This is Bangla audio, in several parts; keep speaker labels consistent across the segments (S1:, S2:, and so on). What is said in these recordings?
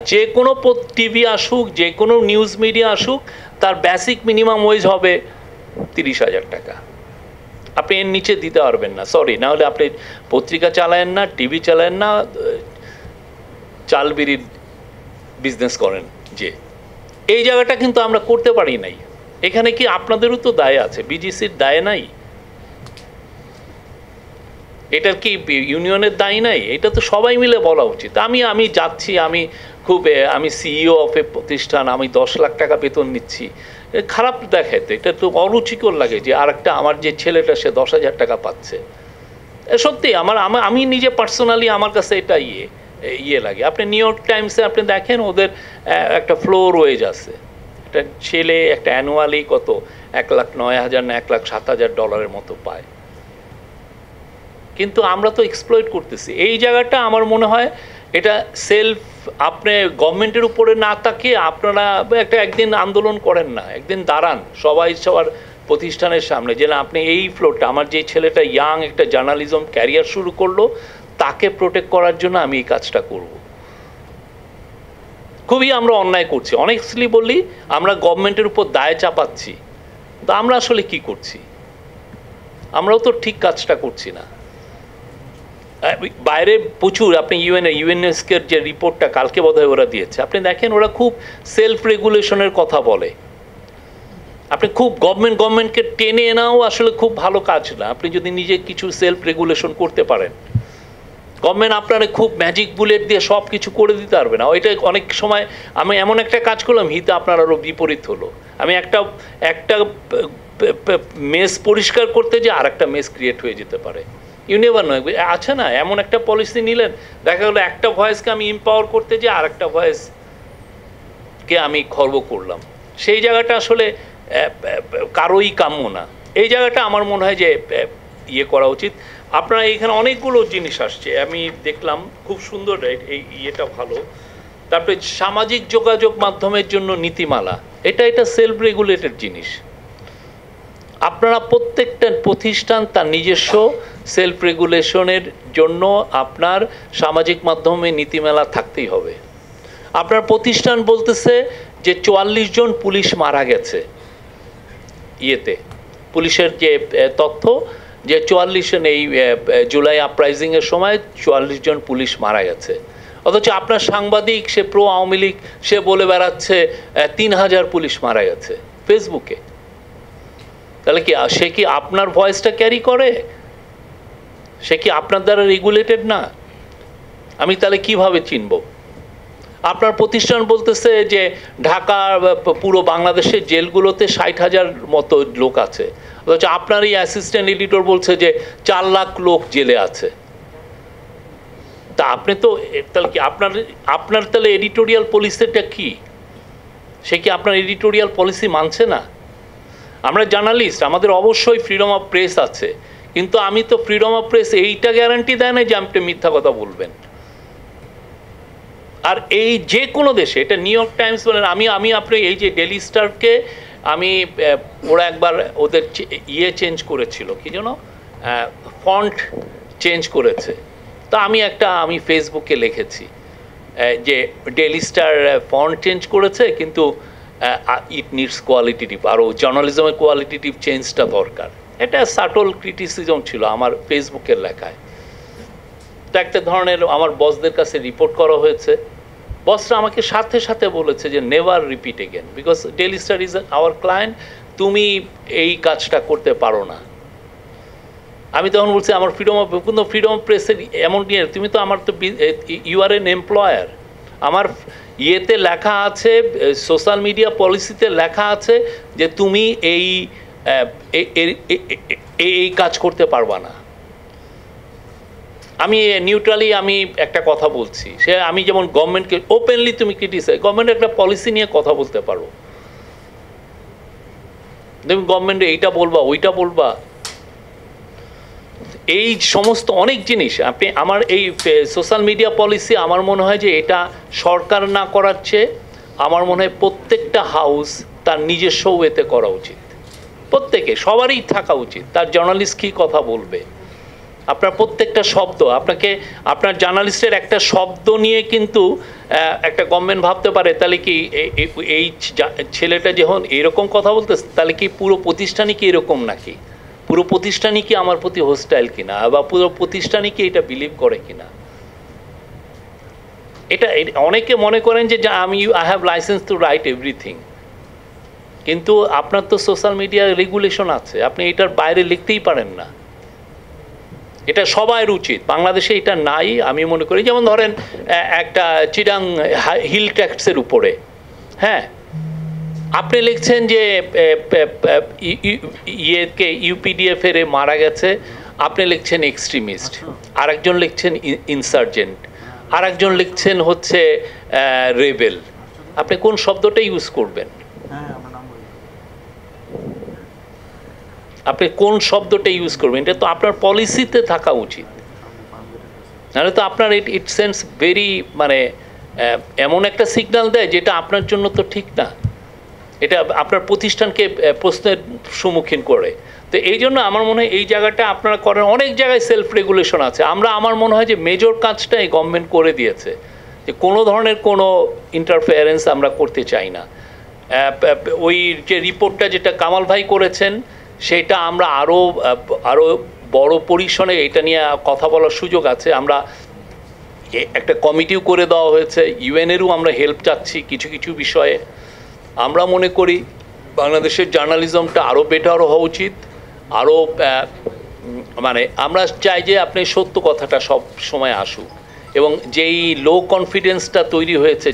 S1: যে কোনো টিভি আসুক, যে কোনো নিউজ মিডিয়া আসুক, তার বেসিক মিনিমাম ওয়েজ হবে 30,000 টাকা। আপনি এর নিচে দিতে পারবেন না, সরি। না হলে আপনি পত্রিকা চালায়েন না, টিভি চালায়েন না, চাল বিড়ির বিজনেস করেন। যে এই জায়গাটা কিন্তু আমরা করতে পারি নাই। এখানে কি আপনাদেরও তো দায় আছে, বিজিসির দায় নাই? এটার কি ইউনিয়নের দায় নাই? এটা তো সবাই মিলে বলা উচিত। আমি যাচ্ছি, আমি সিইও অফ এ প্রতিষ্ঠান, আমি 10 লাখ টাকা বেতন নিচ্ছি, খারাপ দেখায় তো, এটা তো অরুচিকর লাগে যে আরেকটা আমার যে ছেলেটা সে 10,000 টাকা পাচ্ছে। সত্যি আমি নিজে পার্সোনালি আমার কাছে এটা ইয়ে লাগে। আপনি নিউ ইয়র্ক টাইমসে আপনি দেখেন, ওদের একটা ফ্লোর ওয়েজ আছে। একটা ছেলে একটা অ্যানুয়ালি কত $1,09,000 না $1,07,000 মতো পায়। কিন্তু আমরা তো এক্সপ্লয়েট করতেছি এই জায়গাটা। আমার মনে হয় এটা সেলফ, আপনি গভর্নমেন্টের উপরে না তাকিয়ে আপনারা একদিন আন্দোলন করেন না, একদিন দাঁড়ান সবাই সবার প্রতিষ্ঠানের সামনে, যে না আপনি এই ফ্লোরটা, আমার যে ছেলেটা ইয়াং একটা জার্নালিজম ক্যারিয়ার শুরু করলো, তাকে প্রোটেক্ট করার জন্য আমি এই কাজটা করব। খুবই আমরা অন্যায় করছি, অনেস্টলি বললি আমরা গভর্নমেন্টের উপর দায় চাপাচ্ছি। তো আমরা আসলে কি করছি? আমরাও তো ঠিক কাজটা করছি না। বাইরে প্রচুর, আপনি ইউএনএসকের যে রিপোর্টটা কালকে বোধহয় ওরা দিয়েছে, আপনি দেখেন ওরা খুব সেলফ রেগুলেশনের কথা বলে। আপনি খুব গভর্নমেন্টকে টেনে এনাও আসলে খুব ভালো কাজ না, আপনি যদি নিজে কিছু সেলফ রেগুলেশন করতে পারেন। গভর্নমেন্ট আপনারা খুব ম্যাজিক বুলেট দিয়ে সব কিছু করে দিতে পারবে না। ওইটা অনেক সময় আমি এমন একটা কাজ করলাম, হিতে আপনার আরও বিপরীত হলো। আমি একটা মেস পরিষ্কার করতে যে আর একটা মেস ক্রিয়েট হয়ে যেতে পারে। ইউনিভার নয় আছে না, এমন একটা পলিসি নিলেন, দেখা গেলো একটা ভয়েসকে আমি এম্পাওয়ার করতে যে আর একটা ভয়েসকে আমি খর্ব করলাম। সেই জায়গাটা আসলে কারোই কাম্য না। এই জায়গাটা আমার মনে হয় যে ইয়ে করা উচিত। আপনারা এখানে অনেকগুলো জিনিস আসছে, আমি দেখলাম খুব সুন্দর, এই ইয়েটা ভালো। তারপরে সামাজিক যোগাযোগ মাধ্যমের জন্য নীতিমালা, এটা সেলফ রেগুলেটেড জিনিস। আপনারা প্রত্যেকটা প্রতিষ্ঠান তার নিজস্ব সেলফ রেগুলেশনের জন্য আপনার সামাজিক মাধ্যমে নীতিমালা থাকতেই হবে। আপনার প্রতিষ্ঠান বলতেছে যে 44 জন পুলিশ মারা গেছে, ইয়েতে পুলিশের যে তথ্য যে 44 জন এই জুলাই আপরাইজিংয়ের সময় 44 জন পুলিশ মারা গেছে। অথচ আপনার সাংবাদিক সে প্রো আওয়ামী লীগ, সে বলে বেড়াচ্ছে 3,000 পুলিশ মারা গেছে ফেসবুকে। তাহলে কি সে কি আপনার ভয়েসটা ক্যারি করে? সে কি আপনার দ্বারা রেগুলেটেড না? আমি তাহলে কিভাবে চিনব? আপনার প্রতিষ্ঠান বলতেছে যে ঢাকার পুরো বাংলাদেশের জেলগুলোতে 60,000 মতো লোক আছে, অথচ আপনার এই অ্যাসিস্ট্যান্ট এডিটর বলছে যে 4 লাখ লোক জেলে আছে। তা আপনি তো তাহলে কি আপনার তাহলে এডিটোরিয়াল পলিসিটা কি? সে কি আপনার এডিটোরিয়াল পলিসি মানছে না? আমরা জার্নালিস্ট, আমাদের অবশ্যই ফ্রিডম অফ প্রেস আছে, কিন্তু আমি তো ফ্রিডম অফ প্রেস এইটা গ্যারান্টি দেয় না যে আপনি মিথ্যা কথা বলবেন। আর এই যে কোনো দেশে, এটা নিউ ইয়র্ক টাইমস বলেন, আমি আপনি এই যে ডেইলি স্টারকে ওরা একবার ওদের চেঞ্জ করেছিল, কি যেন ফন্ট চেঞ্জ করেছে। তা আমি ফেসবুকে লিখেছি যে ডেইলি স্টার ফন্ট চেঞ্জ করেছে, কিন্তু ইট নিডস কোয়ালিটেটিভ, আরও জার্নালিজমের কোয়ালিটেটিভ চেঞ্জটা দরকার। এটা সাটল ক্রিটিসিজম ছিল আমার ফেসবুকের লেখায়। তো একটা ধরনের আমার বসদের কাছে রিপোর্ট করা হয়েছে। বসরা আমাকে সাথে সাথে বলেছে যে never repeat again, because daily star is our client, তুমি এই কাজটা করতে পারো না। আমি তখন বলছি আমার ফ্রিডম অফ প্রেসের এমন নিয়ে, তুমি তো আমার তো ইউ আর এন এমপ্লয়ার। আমার ইয়েতে লেখা আছে, সোশ্যাল মিডিয়া পলিসিতে লেখা আছে যে তুমি এই কাজ করতে পারবা না। আমি নিউট্রালি আমি একটা কথা বলছি, আমি যেমন গভর্নমেন্টকে ওপেনলি তুমি ক্রিটিসাইজ, গভর্নমেন্ট একটা পলিসি নিয়ে কথা বলতে পারো, তুমি গভর্নমেন্টে এইটা বলবা ওইটা বলবা, এই সমস্ত অনেক জিনিস আমার এই সোশ্যাল মিডিয়া পলিসি আমার মনে হয় যে এটা সরকার না করার চেয়ে আমার মনে হয় প্রত্যেকটা হাউস তার নিজস্ব ওয়েতে করা উচিত। প্রত্যেকে সবারই থাকা উচিত, তার জার্নালিস্ট কী কথা বলবে, আপনার প্রত্যেকটা শব্দ, আপনার জার্নালিস্টের একটা শব্দ নিয়ে কিন্তু একটা গভর্নমেন্ট ভাবতে পারে তাহলে কি এই ছেলেটা যখন এরকম কথা বলতেছে তাহলে কি পুরো প্রতিষ্ঠানই কি এরকম নাকি, পুরো প্রতিষ্ঠানই কি আমার প্রতি হোস্টাইল কিনা, বা পুরো প্রতিষ্ঠানই কি এটা বিলিভ করে কিনা। এটা অনেকে মনে করেন যে I have licence to write everything, কিন্তু আপনার তো সোশ্যাল মিডিয়ার রেগুলেশন আছে, আপনি এটার বাইরে লিখতেই পারেন না। এটা সবার উচিত, বাংলাদেশে এটা নাই আমি মনে করি। যেমন ধরেন একটা চিটাং হিল ট্যাক্সের উপরে, হ্যাঁ, আপনি লিখছেন যে ইউপিডিএফ এর মারা গেছে, আপনি লিখছেন এক্সট্রিমিস্ট, আরেকজন লিখছেন ইনসার্জেন্ট, আরেকজন লিখছেন হচ্ছে রেবেল। আপনি কোন শব্দটা ইউজ করবেন? আপনি কোন শব্দটা ইউজ করবেন? এটা তো আপনার পলিসিতে থাকা উচিত, নাহলে তো আপনার ইট সেন্স ভেরি মানে এমন একটা সিগন্যাল দেয় যেটা আপনার জন্য তো ঠিক না, এটা আপনার প্রতিষ্ঠানকে প্রশ্নের সম্মুখীন করে। তো এই জন্য আমার মনে হয় এই জায়গাটা আপনারা করেন। অনেক জায়গায় সেলফ রেগুলেশন আছে, আমার মনে হয় যে মেজর কাজটা এই গভর্নমেন্ট করে দিয়েছে, যে কোনো ধরনের কোনো ইন্টারফেয়ারেন্স আমরা করতে চাই না। ওই যে রিপোর্টটা যেটা কামাল ভাই করেছেন সেটা আমরা আরও বড় পরিসরে এটা নিয়ে কথা বলার সুযোগ আছে। আমরা একটা কমিটিও করে দেওয়া হয়েছে, ইউএনেরও আমরা হেল্প চাচ্ছি কিছু কিছু বিষয়ে। আমরা মনে করি বাংলাদেশের জার্নালিজমটা আরও বেটার হওয়া উচিত, আরও মানে আমরা চাই যে আপনি সত্য কথাটা সব সময় আসুক, এবং যেই লো কনফিডেন্সটা তৈরি হয়েছে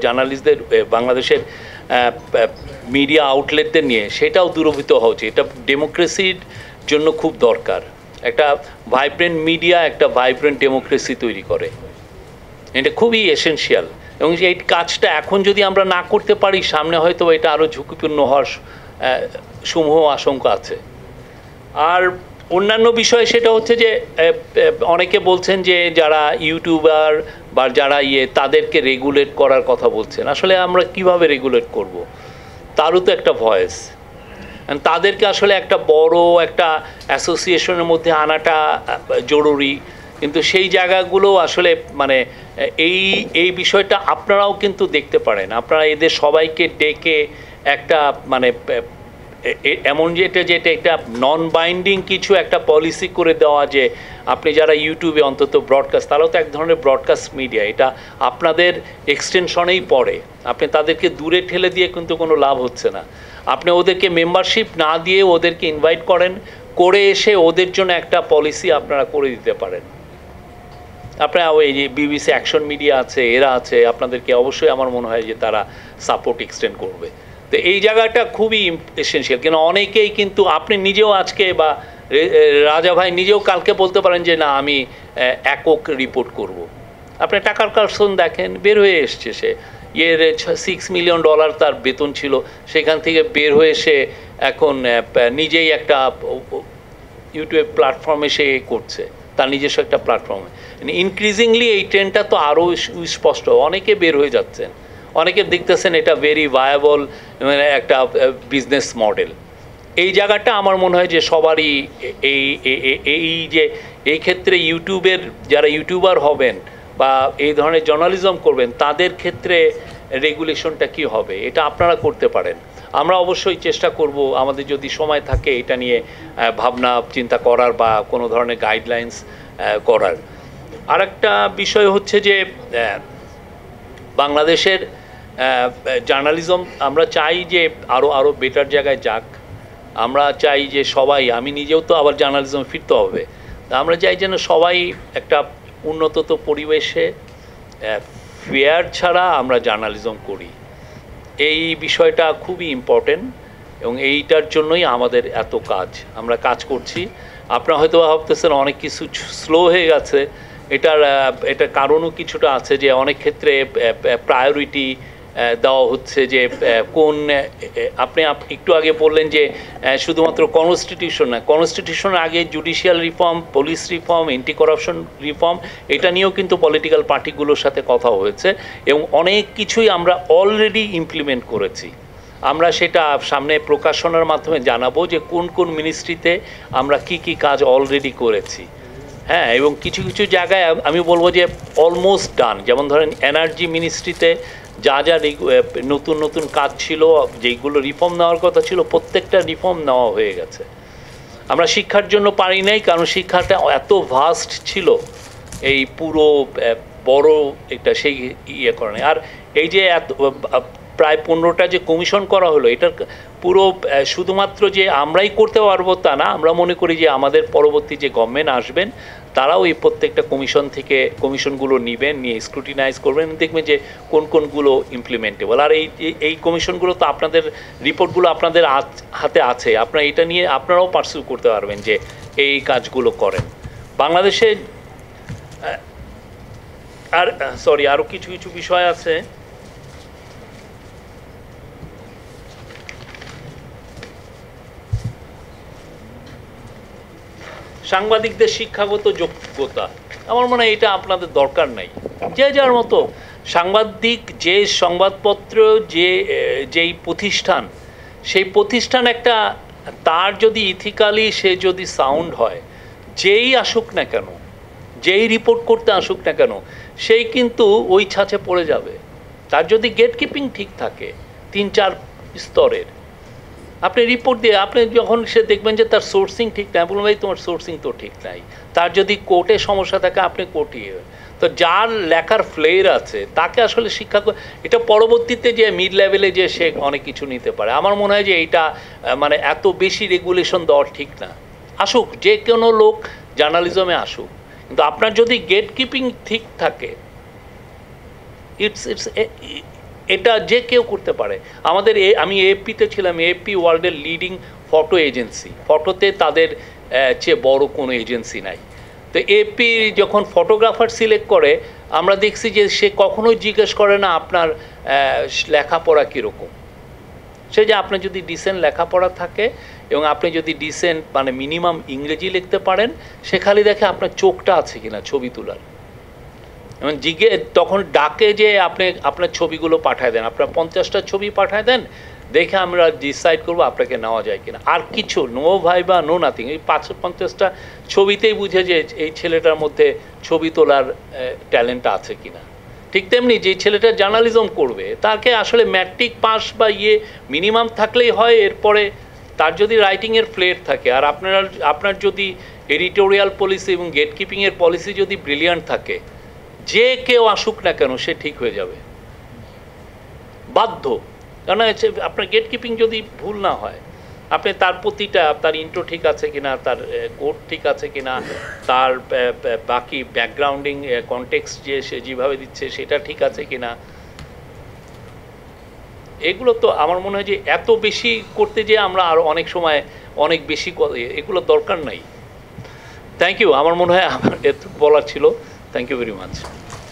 S1: জার্নালিস্টদের বাংলাদেশের মিডিয়া আউটলেটদের নিয়ে, সেটাও দূরীভূত হওয়া উচিত। এটা ডেমোক্রেসির জন্য খুব দরকার। একটা ভাইব্রেন্ট মিডিয়া একটা ভাইব্রেন্ট ডেমোক্রেসি তৈরি করে, এটা খুবই এসেনশিয়াল। এবং এই কাজটা এখন যদি আমরা না করতে পারি, সামনে হয়তো এটা আরও ঝুঁকিপূর্ণ হওয়ার সমূহ আশঙ্কা আছে। আর অন্যান্য বিষয় সেটা হচ্ছে যে অনেকে বলছেন যে যারা ইউটিউবার বা যারা তাদেরকে রেগুলেট করার কথা বলছেন। আসলে আমরা কিভাবে রেগুলেট করব? তারও তো একটা ভয়েস, তাদেরকে আসলে একটা বড় একটা অ্যাসোসিয়েশনের মধ্যে আনাটা জরুরি। কিন্তু সেই জায়গাগুলো আসলে মানে এই বিষয়টা আপনারাও কিন্তু দেখতে পারেন। আপনারা এদের সবাইকে ডেকে একটা মানে এমন যেটা একটা নন বাইন্ডিং কিছু একটা পলিসি করে দেওয়া, যে আপনি যারা ইউটিউবে অন্তত ব্রডকাস্ট, তারাও তো এক ধরনের ব্রডকাস্ট মিডিয়া, এটা আপনাদের এক্সটেনশনেই পড়ে। আপনি তাদেরকে দূরে ঠেলে দিয়ে কিন্তু কোনো লাভ হচ্ছে না। আপনি ওদেরকে মেম্বারশিপ না দিয়ে ওদেরকে ইনভাইট করে এসে ওদের জন্য একটা পলিসি আপনারা করে দিতে পারেন। আপনারা ওই যে বিবিসি অ্যাকশন মিডিয়া আছে, এরা আছে, আপনাদেরকে অবশ্যই আমার মনে হয় যে তারা সাপোর্ট এক্সটেন্ড করবে। তো এই জায়গাটা খুবই এসেনশিয়াল, কেন অনেকেই কিন্তু আপনি নিজেও আজকে বা রাজা ভাই নিজেও কালকে বলতে পারেন যে না আমি একক রিপোর্ট করব। আপনি টাকার কারসন দেখেন, বের হয়ে এসছে সে, $6 মিলিয়ন তার বেতন ছিল, সেখান থেকে বের হয়ে সে এখন নিজেই একটা ইউটিউব প্ল্যাটফর্মে সে করছে, তার নিজস্ব একটা প্ল্যাটফর্মে। ইনক্রিজিংলি এই ট্রেন্ডটা তো আরও স্পষ্ট, অনেকে বের হয়ে যাচ্ছেন, অনেকে দেখতেছেন এটা ভেরি ভায়াবল মানে একটা বিজনেস মডেল। এই জায়গাটা আমার মনে হয় যে সবারই এই ক্ষেত্রে ইউটিউবের যারা ইউটিউবার হবেন বা এই ধরনের জার্নালিজম করবেন তাদের ক্ষেত্রে রেগুলেশনটা কি হবে এটা আপনারা করতে পারেন। আমরা অবশ্যই চেষ্টা করব আমাদের যদি সময় থাকে এটা নিয়ে ভাবনা চিন্তা করার বা কোনো ধরনের গাইডলাইন্স করার। আরেকটা বিষয় হচ্ছে যে বাংলাদেশের জার্নালিজম আমরা চাই যে আরও বেটার জায়গায় যাক। আমরা চাই যে সবাই, আমি নিজেও তো আবার জার্নালিজম ফিরতে হবে, আমরা চাই যেন সবাই একটা উন্নত পরিবেশে ফেয়ার ছাড়া আমরা জার্নালিজম করি। এই বিষয়টা খুবই ইম্পর্টেন্ট এবং এইটার জন্যই আমাদের এত কাজ, আমরা কাজ করছি। আপনারা হয়তো ভাবতেছেন অনেক কিছু স্লো হয়ে গেছে, এটার কারণও কিছুটা আছে যে অনেক ক্ষেত্রে প্রায়োরিটি দেওয়া হচ্ছে যে কোন আপনি একটু আগে বললেন যে শুধুমাত্র কনস্টিটিউশন না, কনস্টিটিউশনের আগে judicial reform, police reform, anti corruption reform, এটা নিয়েও কিন্তু পলিটিক্যাল পার্টিগুলোর সাথে কথা হয়েছে এবং অনেক কিছুই আমরা অলরেডি ইমপ্লিমেন্ট করেছি। আমরা সেটা সামনে প্রকাশনার মাধ্যমে জানাবো যে কোন কোন মিনিস্ট্রিতে আমরা কি কি কাজ অলরেডি করেছি। হ্যাঁ, এবং কিছু কিছু জায়গায় আমি বলবো যে অলমোস্ট ডান। যেমন ধরেন এনার্জি মিনিস্ট্রিতে যা যা নতুন নতুন কাজ ছিল, যেইগুলো রিফর্ম নেওয়ার কথা ছিল, প্রত্যেকটা রিফর্ম নেওয়া হয়ে গেছে। আমরা শিক্ষার জন্য পারি নাই, কারণ শিক্ষাটা এত ভাস্ট ছিল, এই পুরো বড় একটা সেই ইয়ে করে নাই। আর এই যে প্রায় 15টা যে কমিশন করা হলো, এটার পুরো শুধুমাত্র যে আমরাই করতে পারবো তা না, আমরা মনে করি যে আমাদের পরবর্তী যে গভর্নমেন্ট আসবেন তারাও এই প্রত্যেকটা কমিশন থেকে কমিশনগুলো নেবেন, নিয়ে স্ক্রুটিনাইজ করবেন, দেখবেন যে কোন কোনগুলো ইমপ্লিমেন্টেবল। আর এই কমিশনগুলো তো আপনাদের রিপোর্টগুলো আপনাদের হাতে আছে, আপনারা এটা নিয়ে আপনারাও পার্সিউ করতে পারবেন যে এই কাজগুলো করেন বাংলাদেশে। আর সরি, আরও কিছু কিছু বিষয় আছে। সাংবাদিকদের শিক্ষাগত যোগ্যতা, আমার মনে হয় এটা আপনাদের দরকার নাই। যে যার মতো সাংবাদিক, যে সংবাদপত্র, যেই প্রতিষ্ঠান, সেই প্রতিষ্ঠান একটা, তার যদি ইথিক্যালি সে যদি সাউন্ড হয়, যেই আসুক না কেন, যেই রিপোর্ট করতে আসুক না কেন, সেই কিন্তু ওই ছাঁচে পড়ে যাবে। তার যদি গেট কিপিং ঠিক থাকে 3-4 স্তরের, আপনি রিপোর্ট দিয়ে আপনি যখন সে দেখবেন যে তার সোর্সিং ঠিক নাই, বলুন ভাই তোমার সোর্সিং তো ঠিক নাই। তার যদি কোর্টে সমস্যা থাকে আপনি কোর্টিয়ে, তো যার লেখার ফ্লেয়ার আছে তাকে আসলে শিক্ষা, এটা পরবর্তীতে যে মিড লেভেলে যে সে অনেক কিছু নিতে পারে। আমার মনে হয় যে এইটা মানে এত বেশি রেগুলেশন দেওয়া ঠিক না। আসুক যে কোনো লোক জার্নালিজমে আসুক, কিন্তু আপনার যদি গেট কিপিং ঠিক থাকে, এটা যে কেউ করতে পারে। আমাদের আমি এএফপিতে ছিলাম, এএফপি ওয়ার্ল্ডের লিডিং ফটো এজেন্সি, ফটোতে তাদের চেয়ে বড় কোনো এজেন্সি নাই। তো এএফপি যখন ফটোগ্রাফার সিলেক্ট করে, আমরা দেখছি যে সে কখনোই জিজ্ঞেস করে না আপনার লেখাপড়া কীরকম। সে যে আপনার যদি ডিসেন্ট লেখাপড়া থাকে এবং আপনি যদি ডিসেন্ট মানে মিনিমাম ইংরেজি লিখতে পারেন, সে খালি দেখে আপনার চোখটা আছে কিনা ছবি তোলার। এবং তখন ডাকে যে আপনি আপনার ছবিগুলো পাঠায় দেন, আপনার 50টা ছবি পাঠায় দেন, দেখে আমরা ডিসাইড করবো আপনাকে নেওয়া যায় কিনা। আর কিছু নো ভাইবা নো নাথিং, এই 50টা ছবিতেই বুঝে যে এই ছেলেটার মধ্যে ছবি তোলার ট্যালেন্টটা আছে কিনা। ঠিক তেমনি যে ছেলেটা জার্নালিজম করবে, তাকে আসলে ম্যাট্রিক পাস বা মিনিমাম থাকলেই হয়। এরপরে তার যদি রাইটিংয়ের ফ্লেয়ার থাকে, আর আপনার যদি এডিটোরিয়াল পলিসি এবং গেট কিপিংয়ের পলিসি যদি ব্রিলিয়ান্ট থাকে, যে কেউ আসুক না কেন সে ঠিক হয়ে যাবে, বাধ্য। কারণ আপনার গেট কিপিং যদি ভুল না হয়, আপনি তার প্রতিটা, তার ইন্ট্রো ঠিক আছে কিনা, তার কোড ঠিক আছে কিনা, তার বাকি ব্যাকগ্রাউন্ডিং কনটেক্সট যে সে যেভাবে দিচ্ছে সেটা ঠিক আছে কিনা, এগুলো তো আমার মনে হয় যে এত বেশি করতে যে আমরা আরও অনেক সময় অনেক বেশি, এগুলো দরকার নাই। Thank you. আমার মনে হয় আমার এত বলার ছিল। Thank you very much.